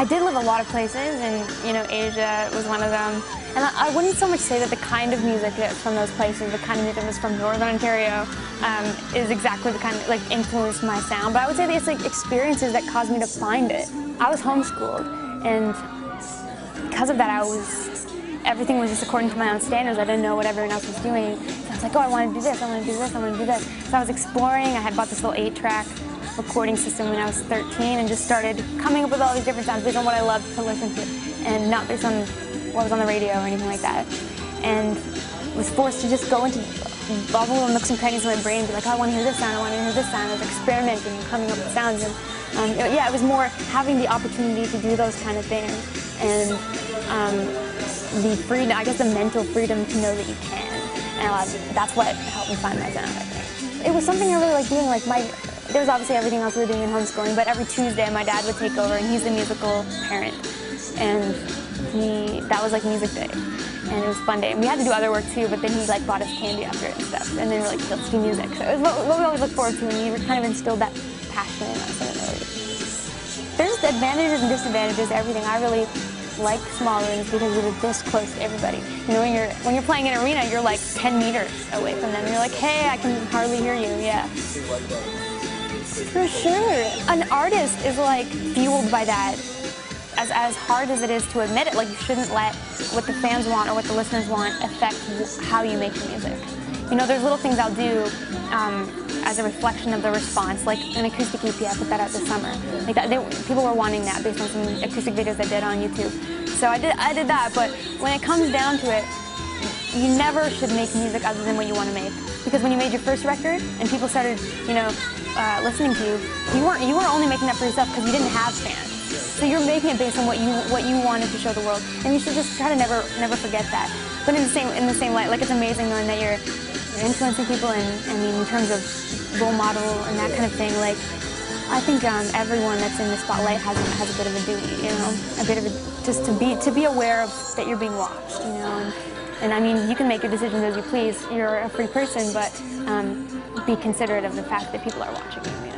I did live a lot of places, and Asia was one of them. And I wouldn't so much say that the kind of music that's from those places, the kind of music that's from Northern Ontario, is exactly the kind of influenced my sound. But I would say that it's experiences that caused me to find it. I was homeschooled, and because of that, everything was just according to my own standards. I didn't know what everyone else was doing. So I was like, oh, I want to do this, I want to do this, I want to do this. So I was exploring. I had bought this little 8-track recording system when I was 13 and just started coming up with all these different sounds based on what I loved to listen to and not based on what was on the radio or anything like that. And was forced to just go into all the little nooks and crannies of my brain and be like, oh, I want to hear this sound, I want to hear this sound. I was experimenting and coming up with sounds. And yeah, it was more having the opportunity to do those kind of things and the freedom, I guess the mental freedom to know that you can. And that's what helped me find my sound, I think. It was something I really liked doing. There was obviously everything else we were doing in homeschooling, but every Tuesday my dad would take over, and he's the musical parent. And that was like music day, and it was a fun day. And we had to do other work too, but then he bought us candy after it and stuff, and then we're like, let's do music. So it was what we always looked forward to, and he kind of instilled that passion in us. There's advantages and disadvantages to everything. I really like small rooms because you're this close to everybody. When you're playing in an arena, you're like 10 meters away from them. You're like, hey, I can hardly hear you. Yeah. For sure. An artist is fueled by that. As hard as it is to admit it, you shouldn't let what the fans want or what the listeners want affect how you make your music. There's little things I'll do as a reflection of the response, like an acoustic EP. I put that out this summer. People were wanting that based on some acoustic videos I did on YouTube. So I did that, but when it comes down to it, you never should make music other than what you want to make. Because when you made your first record and people started, listening to you, you weren't only making that for yourself because you didn't have fans. So you're making it based on what you wanted to show the world, and you should just try to never forget that. But in the same light, it's amazing knowing that you're influencing people, and in terms of role model and that kind of thing. I think everyone that's in the spotlight has a bit of a duty, a bit of just to be aware of that you're being watched, And I mean, you can make your decisions as you please. You're a free person, but be considerate of the fact that people are watching you,